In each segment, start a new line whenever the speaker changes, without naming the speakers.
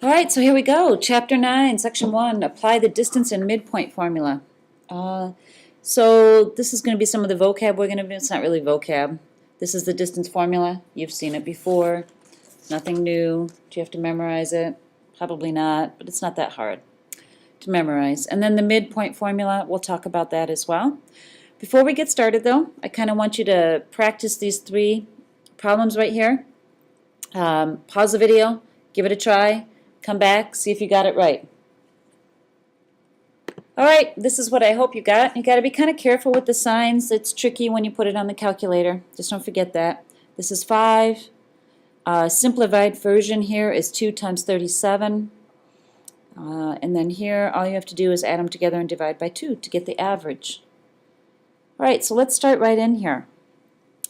All right, so here we go. Chapter 9, Section 1, apply the distance and midpoint formula. So this is going to be some of the vocab we're going to do. It's not really vocab. This is the distance formula. You've seen it before. Nothing new. Do you have to memorize it? Probably not, but it's not that hard to memorize. And then the midpoint formula, we'll talk about that as well. Before we get started, though, I kind of want you to practice these 3 problems right here. Pause the video, give it a try. Come back, see if you got it right. All right, this is what I hope you got. You got to be kind of careful with the signs. It's tricky when you put it on the calculator. Just don't forget that. This is 5. Simplified version here is 2 times 37. And then here, all you have to do is add them together and divide by 2 to get the average. All right, so let's start right in here.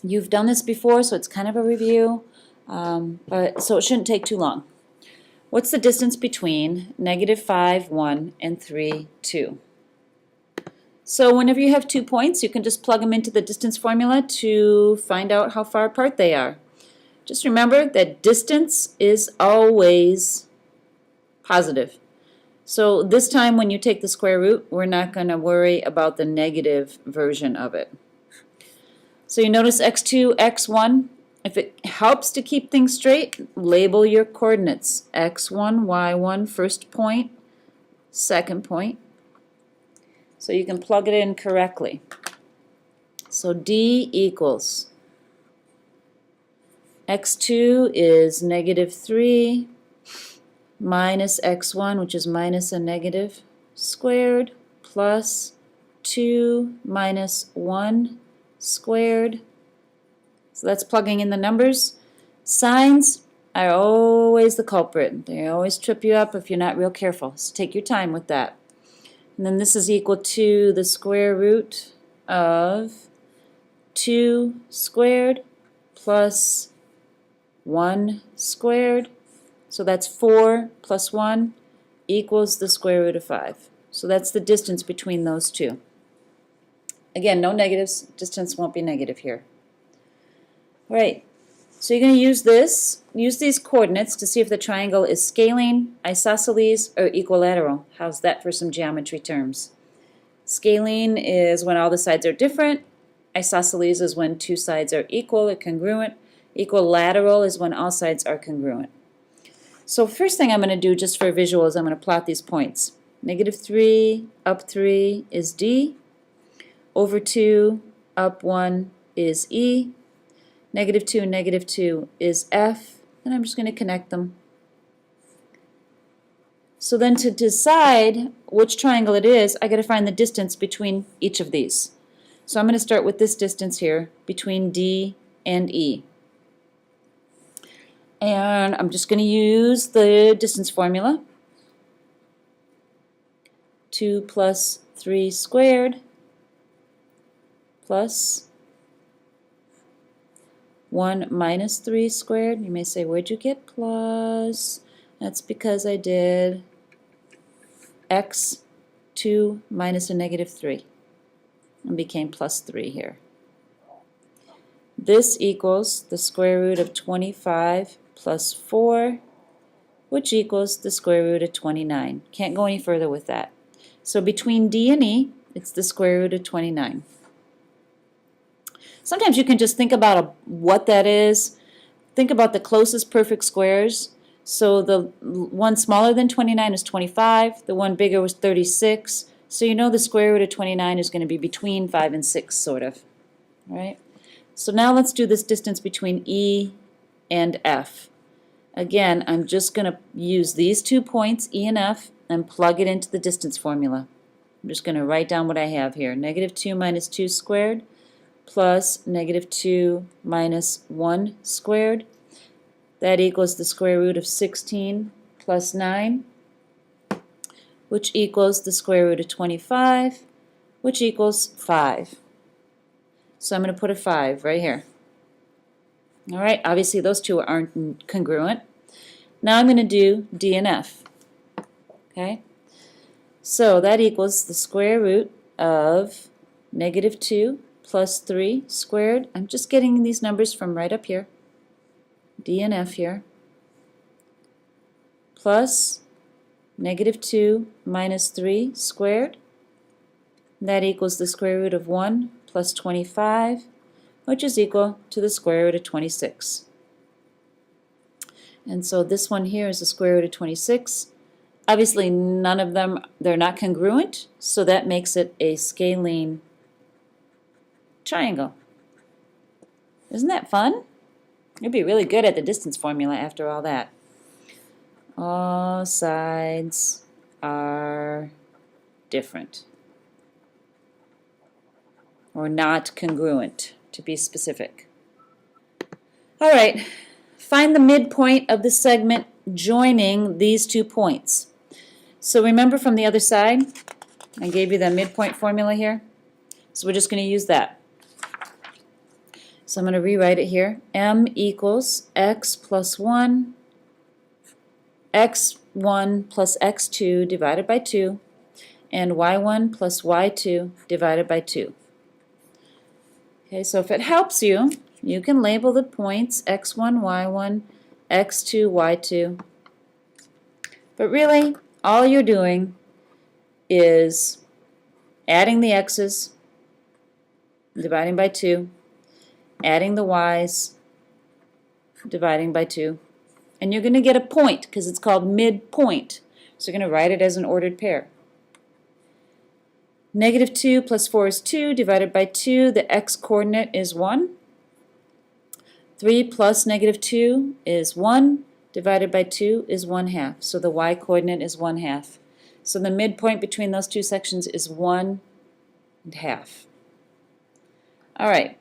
You've done this before, so it's kind of a review, so it shouldn't take too long. What's the distance between -5, 1, and 3, 2? So whenever you have 2 points, you can just plug them into the distance formula to find out how far apart they are. Just remember that distance is always positive. So this time when you take the square root, we're not going to worry about the negative version of it. So you notice x2, x1. If it helps to keep things straight, label your coordinates. x1, y1, first point, second point. So you can plug it in correctly. So D equals x2 is -3 minus x1, which is minus a negative, squared, plus 2 minus 1 squared. So that's plugging in the numbers. Signs are always the culprit. They always trip you up if you're not real careful. So take your time with that. And then this is equal to the square root of 2 squared plus 1 squared. So that's 4 plus 1 equals the square root of 5. So that's the distance between those two. Again, no negatives. Distance won't be negative here. All right, so you're going to use these coordinates to see if the triangle is scalene, isosceles, or equilateral. How's that for some geometry terms? Scalene is when all the sides are different. Isosceles is when 2 sides are equal or congruent. Equilateral is when all sides are congruent. So first thing I'm going to do just for visual is I'm going to plot these points. -3 up 3 is D. Over 2 up 1 is E. -2, -2 is F, and I'm just going to connect them. So then to decide which triangle it is, I got to find the distance between each of these. So I'm going to start with this distance here between D and E. And I'm just going to use the distance formula. 2 plus 3 squared plus 1 minus 3 squared. You may say, where'd you get plus? That's because I did x2 minus a -3 and became plus 3 here. This equals the square root of 25 plus 4, which equals the square root of 29. Can't go any further with that. So between D and E, it's the square root of 29. Sometimes you can just think about what that is. Think about the closest perfect squares. So the one smaller than 29 is 25. The one bigger was 36. So you know the square root of 29 is going to be between 5 and 6, sort of. All right? So now let's do this distance between E and F. Again, I'm just going to use these 2 points, E and F, and plug it into the distance formula. I'm just going to write down what I have here. -2 minus 2 squared plus -2 minus 1 squared. That equals the square root of 16 plus 9, which equals the square root of 25, which equals 5. So I'm going to put a 5 right here. All right, obviously those two aren't congruent. Now I'm going to do D and F. Okay, so that equals the square root of -2 plus 3 squared. I'm just getting these numbers from right up here. D and F here. plus negative 2 minus 3 squared. That equals the square root of 1 plus 25, which is equal to the square root of 26. And so this one here is the square root of 26. Obviously none of them, they're not congruent, so that makes it a scalene triangle. Isn't that fun? You'd be really good at the distance formula after all that. All sides are different, or not congruent, to be specific. All right, find the midpoint of the segment joining these 2 points. So remember from the other side, I gave you the midpoint formula here. So we're just going to use that. So I'm going to rewrite it here. M equals x plus 1, x1 plus x2 divided by 2, and y1 plus y2 divided by 2. Okay, so if it helps you, you can label the points x1, y1, x2, y2. But really, all you're doing is adding the x's, dividing by 2, adding the y's, dividing by 2, and you're going to get a point because it's called midpoint. So you're going to write it as an ordered pair. Negative 2 plus 4 is 2 divided by 2. The x-coordinate is 1. 3 plus negative 2 is 1 divided by 2 is 1/2. So the y-coordinate is 1/2. So the midpoint between those two sections is 1 1/2. All right.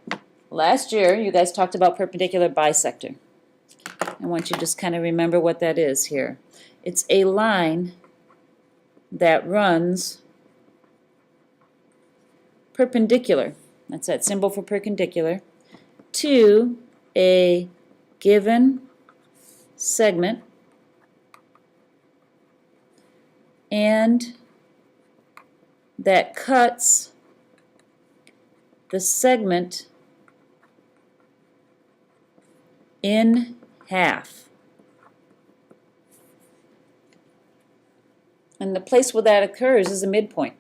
Last year, you guys talked about perpendicular bisector. I want you to just kind of remember what that is here. It's a line that runs perpendicular, that's that symbol for perpendicular, to a given segment and that cuts the segment in half. And the place where that occurs is a midpoint.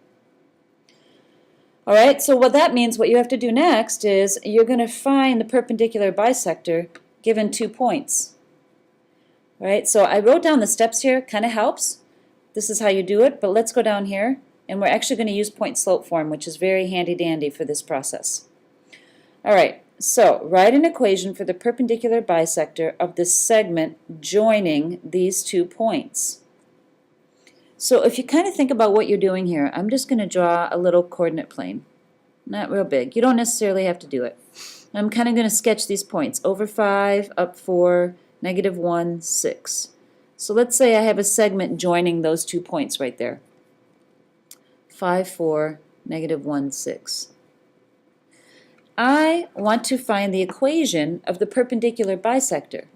All right, so what that means, what you have to do next is you're going to find the perpendicular bisector given 2 points. All right, so I wrote down the steps here, kind of helps. This is how you do it, but let's go down here, and we're actually going to use point-slope form, which is very handy-dandy for this process. All right, so write an equation for the perpendicular bisector of the segment joining these 2 points. So if you kind of think about what you're doing here, I'm just going to draw a little coordinate plane. Not real big. You don't necessarily have to do it. I'm kind of going to sketch these points. Over 5, up 4, negative 1, 6. So let's say I have a segment joining those 2 points right there. 5, 4, negative 1, 6. I want to find the equation of the perpendicular bisector.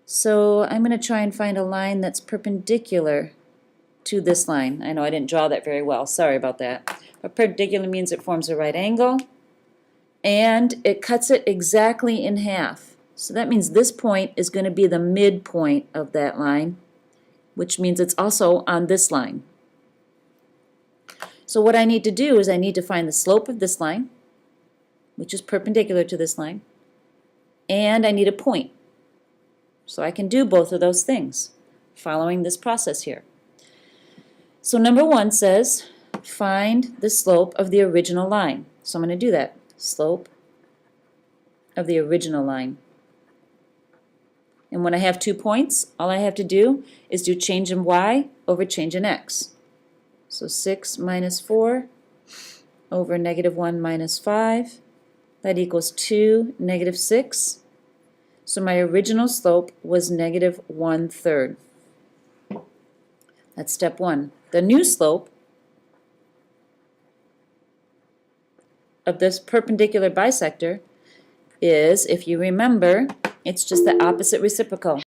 So I'm going to try and find a line that's perpendicular to this line. I know I didn't draw that very well. Sorry about that. But perpendicular means it forms a right angle, and it cuts it exactly in half. So that means this point is going to be the midpoint of that line, which means it's also on this line. So what I need to do is I need to find the slope of this line, which is perpendicular to this line, and I need a point. So I can do both of those things following this process here. So number 1 says find the slope of the original line. So I'm going to do that. Slope of the original line. And when I have 2 points, all I have to do is do change in y over change in x. So 6 minus 4 over negative 1 minus 5. That equals 2, negative 6. So my original slope was negative 1/3. That's step 1. The new slope of this perpendicular bisector is, if you remember, it's just the opposite reciprocal.